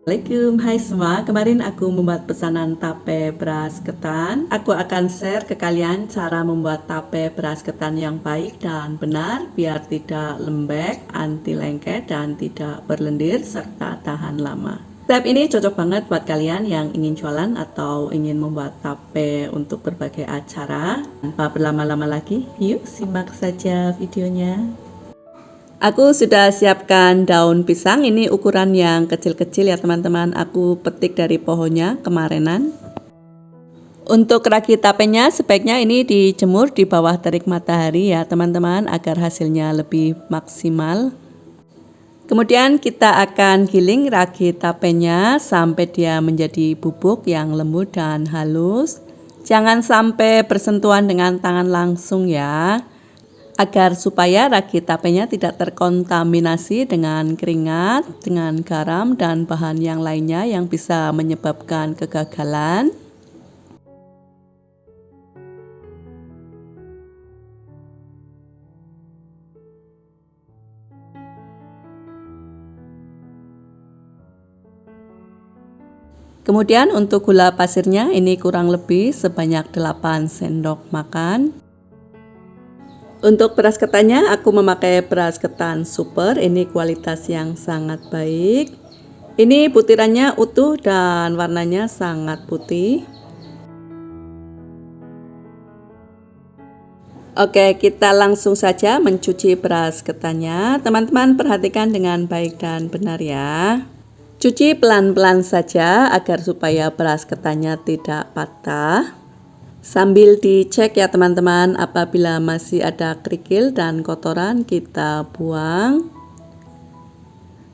Assalamualaikum, hai semua. Kemarin aku membuat pesanan tape beras ketan. Aku akan share ke kalian cara membuat tape beras ketan yang baik dan benar biar tidak lembek, anti lengket dan tidak berlendir serta tahan lama. Step ini cocok banget buat kalian yang ingin jualan atau ingin membuat tape untuk berbagai acara. Tanpa berlama-lama lagi, yuk simak saja videonya. Aku sudah siapkan daun pisang, ini ukuran yang kecil-kecil ya teman-teman. Aku petik dari pohonnya kemarinan. Untuk ragi tapenya sebaiknya ini dijemur di bawah terik matahari ya teman-teman, agar hasilnya lebih maksimal. Kemudian kita akan giling ragi tapenya sampai dia menjadi bubuk yang lembut dan halus. Jangan sampai bersentuhan dengan tangan langsung ya, agar supaya ragi tapenya tidak terkontaminasi dengan keringat, dengan garam dan bahan yang lainnya yang bisa menyebabkan kegagalan. Kemudian untuk gula pasirnya ini kurang lebih sebanyak 8 sendok makan. Untuk beras ketannya aku memakai beras ketan super, ini kualitas yang sangat baik. Ini butirannya utuh dan warnanya sangat putih. Oke, kita langsung saja mencuci beras ketannya. Teman-teman perhatikan dengan baik dan benar ya. Cuci pelan-pelan saja agar supaya beras ketannya tidak patah. Sambil dicek ya teman-teman, apabila masih ada kerikil dan kotoran kita buang.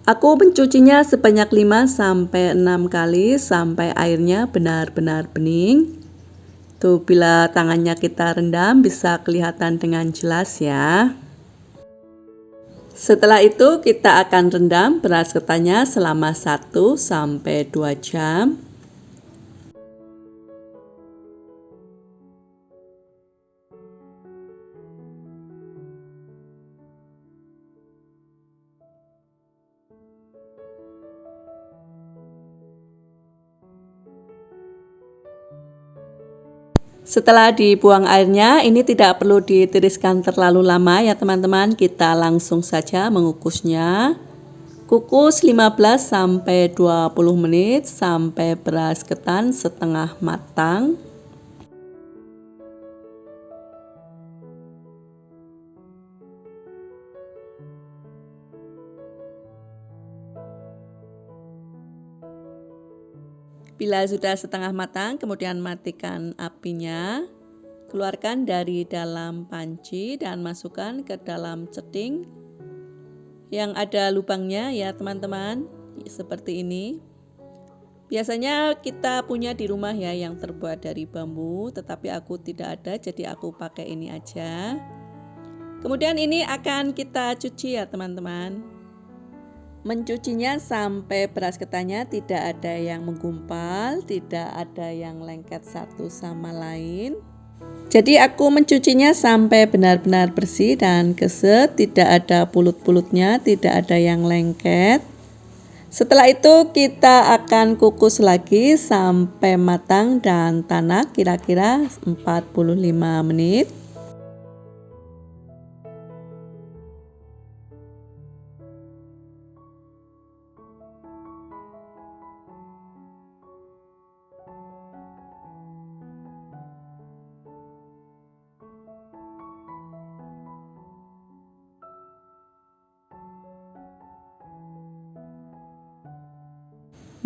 Aku mencucinya sebanyak 5-6 kali sampai airnya benar-benar bening. Tuh, bila tangannya kita rendam bisa kelihatan dengan jelas ya. Setelah itu kita akan rendam beras ketannya selama 1-2 jam. Setelah dibuang airnya, ini tidak perlu ditiriskan terlalu lama ya teman-teman. Kita langsung saja mengukusnya. Kukus 15-20 menit sampai beras ketan setengah matang. Bila sudah setengah matang, kemudian matikan apinya. Keluarkan dari dalam panci dan masukkan ke dalam ceding yang ada lubangnya ya teman-teman, seperti ini. Biasanya kita punya di rumah ya yang terbuat dari bambu, tetapi aku tidak ada, jadi aku pakai ini aja. Kemudian ini akan kita cuci ya teman-teman. Mencucinya sampai beras ketannya tidak ada yang menggumpal, tidak ada yang lengket satu sama lain. Jadi aku mencucinya sampai benar-benar bersih dan keset, tidak ada pulut-pulutnya, tidak ada yang lengket. Setelah itu kita akan kukus lagi sampai matang dan tanak, kira-kira 45 menit.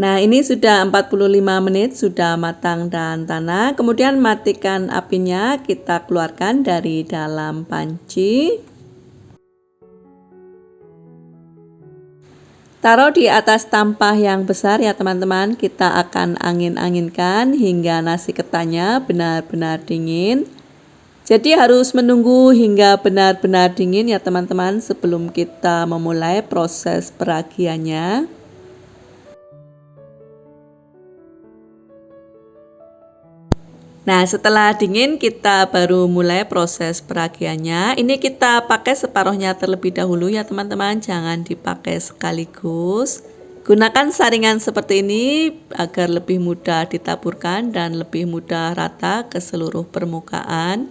Nah, ini sudah 45 menit, sudah matang dan tanak. Kemudian matikan apinya, kita keluarkan dari dalam panci. Taruh di atas tampah yang besar ya teman-teman. Kita akan angin-anginkan hingga nasi ketannya benar-benar dingin. Jadi harus menunggu hingga benar-benar dingin ya teman-teman sebelum kita memulai proses peragiannya. Nah, setelah dingin kita baru mulai proses peragiannya. Ini kita pakai separuhnya terlebih dahulu ya teman-teman, jangan dipakai sekaligus. Gunakan saringan seperti ini agar lebih mudah ditaburkan dan lebih mudah rata ke seluruh permukaan.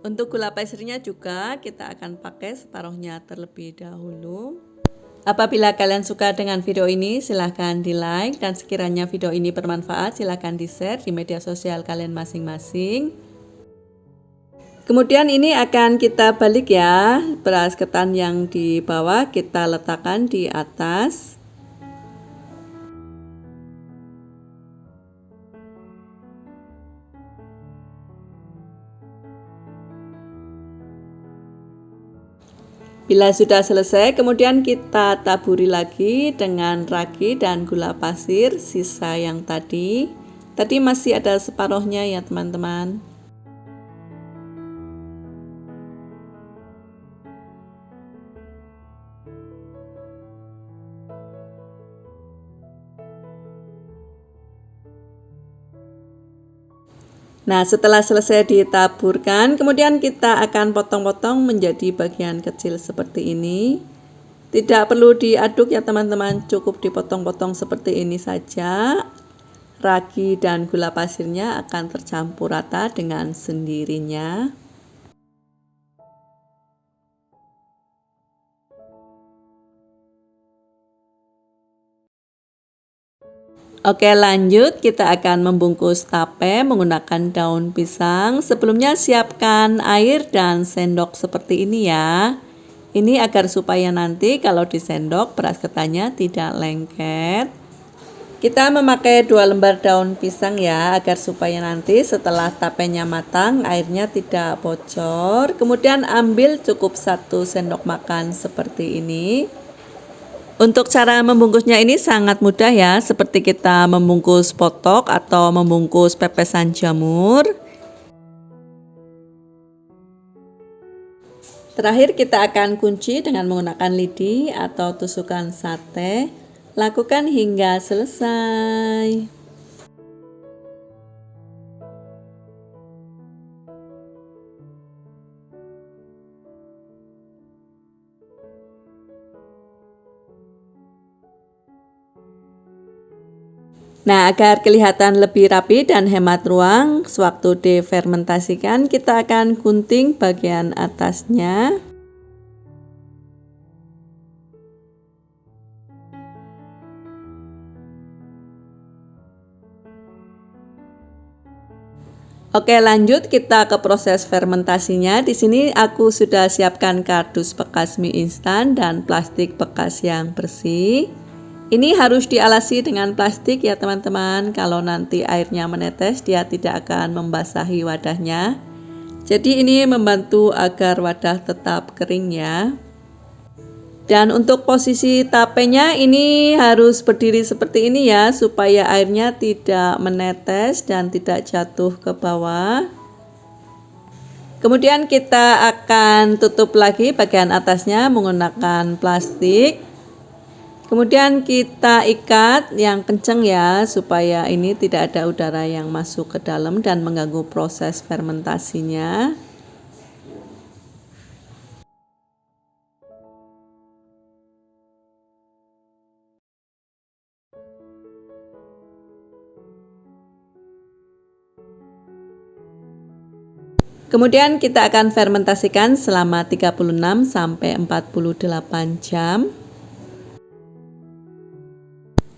Untuk gula pasirnya juga kita akan pakai separuhnya terlebih dahulu. Apabila kalian suka dengan video ini, silahkan di like, dan sekiranya video ini bermanfaat, silahkan di share di media sosial kalian masing-masing. Kemudian ini akan kita balik ya, beras ketan yang di bawah kita letakkan di atas. Bila sudah selesai, kemudian kita taburi lagi dengan ragi dan gula pasir sisa yang tadi. Tadi masih ada separuhnya ya teman-teman. Nah, setelah selesai ditaburkan, kemudian kita akan potong-potong menjadi bagian kecil seperti ini. Tidak perlu diaduk ya teman-teman, cukup dipotong-potong seperti ini saja. Ragi dan gula pasirnya akan tercampur rata dengan sendirinya. Oke, lanjut kita akan membungkus tape menggunakan daun pisang. Sebelumnya siapkan air dan sendok seperti ini ya. Ini agar supaya nanti kalau disendok beras ketannya tidak lengket. Kita memakai 2 lembar daun pisang ya, agar supaya nanti setelah tapenya matang airnya tidak bocor. Kemudian ambil cukup 1 sendok makan seperti ini. Untuk cara membungkusnya ini sangat mudah ya, seperti kita membungkus potok atau membungkus pepesan jamur. Terakhir kita akan kunci dengan menggunakan lidi atau tusukan sate. Lakukan hingga selesai. Nah, agar kelihatan lebih rapi dan hemat ruang, sewaktu difermentasikan kita akan gunting bagian atasnya. Oke, lanjut kita ke proses fermentasinya. Di sini aku sudah siapkan kardus bekas mie instan dan plastik bekas yang bersih. Ini harus dialasi dengan plastik ya teman-teman. Kalau nanti airnya menetes, dia tidak akan membasahi wadahnya. Jadi ini membantu agar wadah tetap kering ya. Dan untuk posisi tapenya ini harus berdiri seperti ini ya, supaya airnya tidak menetes dan tidak jatuh ke bawah. Kemudian kita akan tutup lagi bagian atasnya menggunakan plastik. Kemudian kita ikat yang kencang ya, supaya ini tidak ada udara yang masuk ke dalam dan mengganggu proses fermentasinya. Kemudian kita akan fermentasikan selama 36 sampai 48 jam.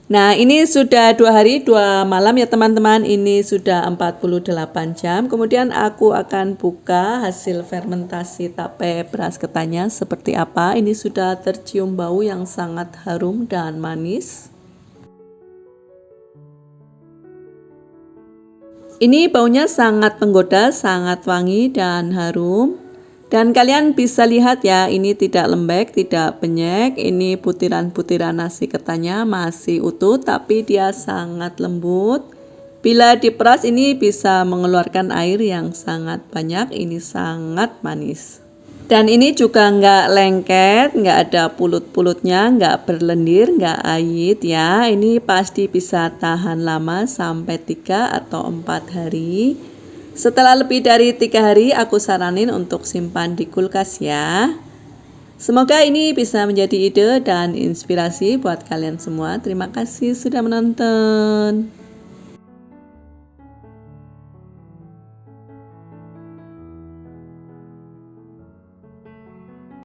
Nah, ini sudah 2 hari 2 malam ya teman-teman. Ini sudah 48 jam. Kemudian aku akan buka hasil fermentasi tape beras ketannya seperti apa. Ini sudah tercium bau yang sangat harum dan manis. Ini baunya sangat menggoda, sangat wangi dan harum. Dan kalian bisa lihat ya, ini tidak lembek, tidak penyek. Ini butiran-butiran nasi ketannya masih utuh, tapi dia sangat lembut. Bila diperas ini bisa mengeluarkan air yang sangat banyak. Ini sangat manis. Dan ini juga nggak lengket, nggak ada pulut-pulutnya, nggak berlendir, nggak ait ya. Ini pasti bisa tahan lama sampai 3 atau 4 hari. Setelah lebih dari 3 hari, aku saranin untuk simpan di kulkas ya. Semoga ini bisa menjadi ide dan inspirasi buat kalian semua. Terima kasih sudah menonton.